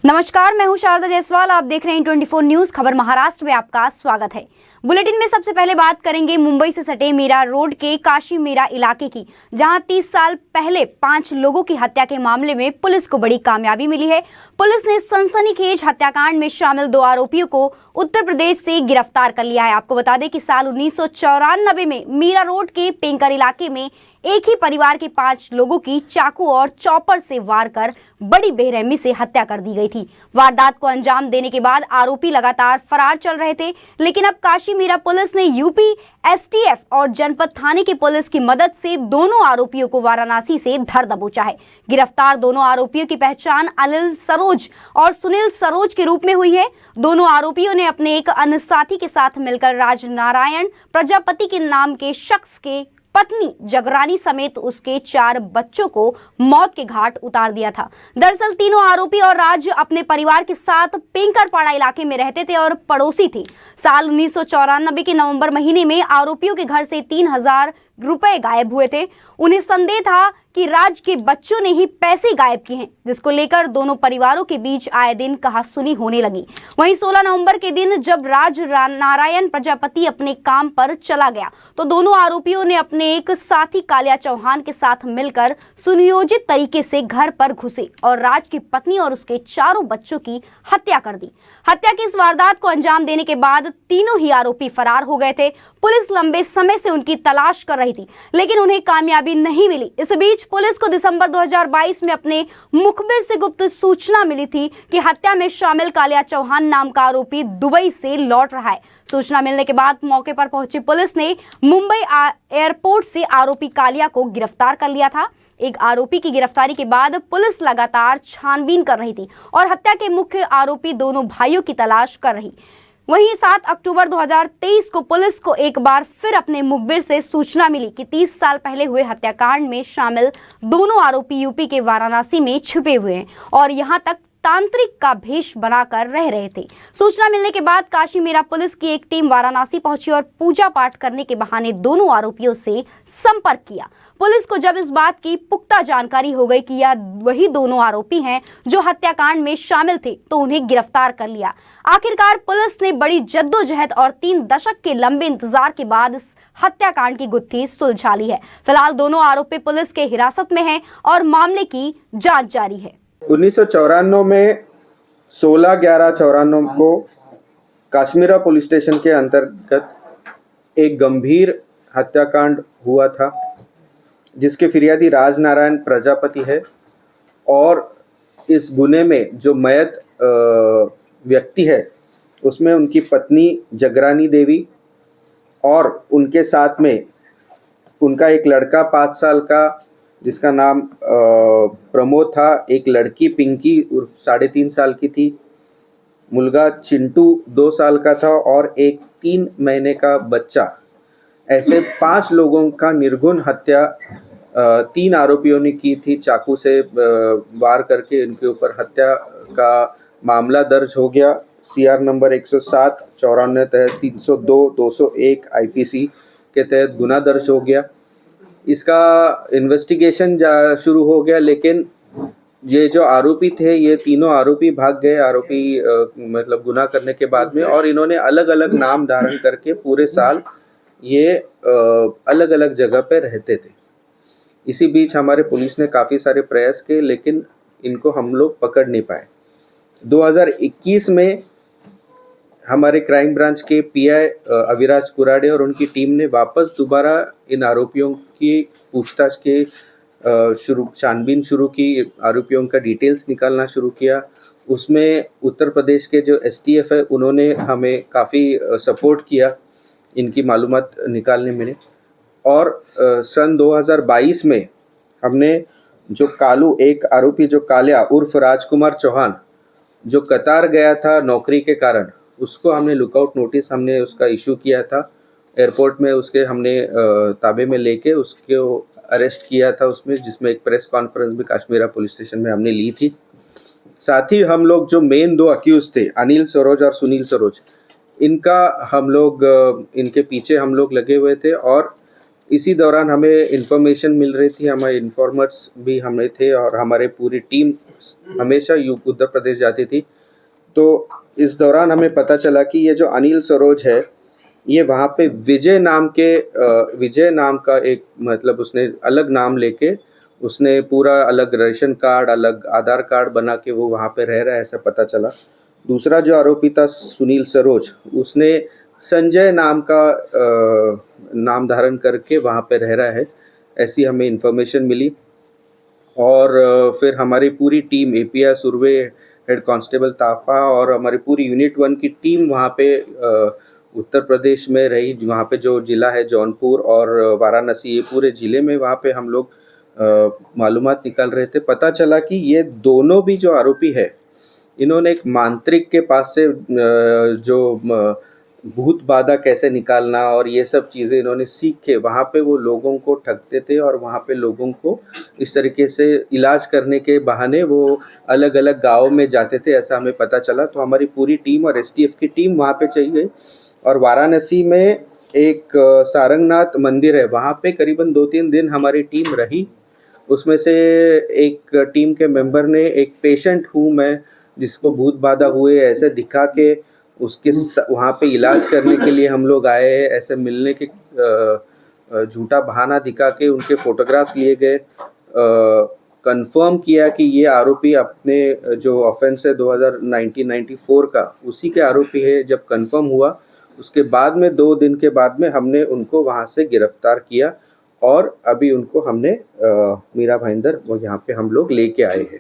नमस्कार, मैं हूं शारदा जायसवाल। आप देख रहे हैं 24 न्यूज। खबर महाराष्ट्र में आपका स्वागत है। बुलेटिन में सबसे पहले बात करेंगे मुंबई से सटे मीरा रोड के काशी मीरा इलाके की, जहां 30 साल पहले 5 लोगों की हत्या के मामले में पुलिस को बड़ी कामयाबी मिली है। पुलिस ने सनसनीखेज हत्याकांड में शामिल 2 आरोपियों को उत्तर प्रदेश से गिरफ्तार कर लिया है। आपको बता दें कि साल 1994 में मीरा रोड के पेंकर इलाके में एक ही परिवार के 5 लोगों की चाकू और चॉपर से वार कर बड़ी बेरहमी से हत्या कर दी गई थी। वारदात को अंजाम देने के बाद आरोपी लगातार फरार चल रहे थे, लेकिन अब काशी मीरा पुलिस ने यूपी एसटीएफ और जनपद थाने की पुलिस की मदद से दोनों आरोपियों को वाराणसी से धर दबोचा है। गिरफ्तार दोनों आरोपियों की पहचान अनिल सरोज और सुनील सरोज के रूप में हुई है। दोनों आरोपियों ने अपने एक अन्य साथी के साथ मिलकर राजनारायण प्रजापति के नाम के शख्स के पत्नी जगरानी समेत उसके 4 बच्चों को मौत के घाट उतार दिया था। दरअसल तीनों आरोपी और राज अपने परिवार के साथ पेंकरपाड़ा इलाके में रहते थे और पड़ोसी थे। साल 1994 के नवंबर महीने में आरोपियों के घर से 3000 रुपए गायब हुए थे। उन्हें संदेह था कि राज के बच्चों ने ही पैसे गायब किए हैं, जिसको लेकर दोनों परिवारों के बीच आए दिन कहासुनी होने लगी। वहीं 16 नवंबर के दिन जब नारायण प्रजापति अपने काम पर चला गया, तो दोनों आरोपियों ने अपने एक साथी कालिया चौहान के साथ मिलकर सुनियोजित तरीके से घर पर घुसे और राज की पत्नी और उसके 4 बच्चों की हत्या कर दी। हत्या की इस वारदात को अंजाम देने के बाद तीनों ही आरोपी फरार हो गए थे। पुलिस लंबे समय से उनकी तलाश कर रही थी, लेकिन उन्हें कामयाबी नहीं मिली। इस बीच पुलिस को दिसंबर 2022 में अपने मुखबिर से गुप्त सूचना मिली थी कि हत्या में शामिल कालिया चौहान नाम का आरोपी दुबई से लौट रहा है। सूचना मिलने के बाद मौके पर पहुंची पुलिस ने मुंबई एयरपोर्ट से आरोपी कालिया को गिरफ्तार कर लिया था। एक आरोपी की गिरफ्तारी के बाद पुलिस लगातार छानबीन कर रही थी और हत्या के मुख्य आरोपी दोनों भाइयों की तलाश कर रही। वहीं 7 अक्टूबर 2023 को पुलिस को एक बार फिर अपने मुखबिर से सूचना मिली कि 30 साल पहले हुए हत्याकांड में शामिल दोनों आरोपी यूपी के वाराणसी में छिपे हुए हैं और यहां तक तांत्रिक का भेष बनाकर रह रहे थे। सूचना मिलने के बाद काशी मीरा पुलिस की एक टीम वाराणसी पहुंची और पूजा पाठ करने के बहाने दोनों आरोपियों से संपर्क किया। पुलिस को जब इस बात की पुख्ता जानकारी हो गई कि यह वही दोनों आरोपी हैं जो हत्याकांड में शामिल थे, तो उन्हें गिरफ्तार कर लिया। आखिरकार पुलिस ने बड़ी जद्दोजहद और 3 दशक के लंबे इंतजार के बाद इस हत्याकांड की गुत्थी सुलझा ली है। फिलहाल दोनों आरोपी पुलिस के हिरासत में हैं और मामले की जांच जारी है। 1994 में 16/11/94 को काश्मीरा पुलिस स्टेशन के अंतर्गत एक गंभीर हत्याकांड हुआ था, जिसके फिरियादी राजनारायण प्रजापति है। और इस गुने में जो मयत व्यक्ति है उसमें उनकी पत्नी जगरानी देवी और उनके साथ में उनका एक लड़का 5 साल का जिसका नाम प्रमोद था, एक लड़की पिंकी उर्फ 3.5 साल की थी, मुलगा चिंटू 2 साल का था और एक 3 महीने का बच्चा। ऐसे 5 लोगों का निर्घुण हत्या 3 आरोपियों ने की थी। चाकू से वार करके इनके ऊपर हत्या का मामला दर्ज हो गया। CR नंबर 107 94 तहत 302 201 IPC के तहत गुना दर्ज हो गया। इसका इन्वेस्टिगेशन शुरू हो गया, लेकिन ये जो आरोपी थे, ये तीनों आरोपी भाग गए। आरोपी मतलब गुनाह करने के बाद में, और इन्होंने अलग अलग नाम धारण करके पूरे साल ये अलग अलग जगह पे रहते थे। इसी बीच हमारे पुलिस ने काफ़ी सारे प्रयास किए, लेकिन इनको हम लोग पकड़ नहीं पाए। 2021 में हमारे क्राइम ब्रांच के PI अविराज कुराडे और उनकी टीम ने वापस दोबारा इन आरोपियों की पूछताछ के छानबीन शुरू की। आरोपियों का डिटेल्स निकालना शुरू किया। उसमें उत्तर प्रदेश के जो STF है उन्होंने हमें काफ़ी सपोर्ट किया इनकी मालूमात निकालने में। और सन 2022 में हमने जो कालू, एक आरोपी जो कालिया उर्फ राजकुमार चौहान, जो कतार गया था नौकरी के कारण, उसको हमने लुकआउट नोटिस हमने उसका इशू किया था। एयरपोर्ट में उसके हमने ताबे में लेके उसको अरेस्ट किया था उसमें, जिसमें एक प्रेस कॉन्फ्रेंस भी काश्मीरा पुलिस स्टेशन में हमने ली थी। साथ ही हम लोग जो मेन 2 अक्यूज थे, अनिल सरोज और सुनील सरोज, इनका हम लोग इनके पीछे हम लोग लगे हुए थे और इसी दौरान हमें इन्फॉर्मेशन मिल रही थी, हमारे इन्फॉर्मर्स भी हमें थे और हमारे पूरी टीम हमेशा उत्तर प्रदेश जाती थी। तो इस दौरान हमें पता चला कि ये जो अनिल सरोज है, ये वहाँ पे विजय नाम का एक, मतलब उसने अलग नाम लेके उसने पूरा अलग रेशन कार्ड, अलग आधार कार्ड बना के वो वहाँ पे रह रहा है, ऐसा पता चला। दूसरा जो आरोपी था सुनील सरोज, उसने संजय नाम का नाम धारण करके वहाँ पे रह रहा है, ऐसी हमें इन्फॉर्मेशन मिली। और फिर हमारी पूरी team, API Surve head constable Thapa और हमारी पूरी यूनिट 1 की टीम वहाँ पे उत्तर प्रदेश में रही। वहाँ पे जो ज़िला है जौनपुर और वाराणसी, ये पूरे ज़िले में वहाँ पे हम लोग मालूमात निकाल रहे थे। पता चला कि ये दोनों भी जो आरोपी है, इन्होंने एक मांत्रिक के पास से भूत बाधा कैसे निकालना और ये सब चीज़ें इन्होंने सीख के वहाँ पे वो लोगों को ठगते थे और वहाँ पे लोगों को इस तरीके से इलाज करने के बहाने वो अलग अलग गाँव में जाते थे, ऐसा हमें पता चला। तो हमारी पूरी टीम और एसटीएफ की टीम वहाँ पे चली गई और वाराणसी में एक सारंगनाथ मंदिर है, वहाँ पे करीबन 2-3 दिन हमारी टीम रही। उसमें से एक टीम के मेंबर ने एक पेशेंट हूँ मैं, जिसको भूत बाधा हुए ऐसे दिखा के उसके वहाँ पे इलाज करने के लिए हम लोग आए, ऐसे मिलने के झूठा बहाना दिखा के उनके फोटोग्राफ्स लिए गए। कंफर्म किया कि ये आरोपी अपने जो ऑफेंस है 1994 का, उसी के आरोपी है। जब कंफर्म हुआ उसके बाद में 2 दिन के बाद में हमने उनको वहाँ से गिरफ्तार किया और अभी उनको हमने मीरा भाईंदर वो यहाँ पे हम लोग लेके आए हैं।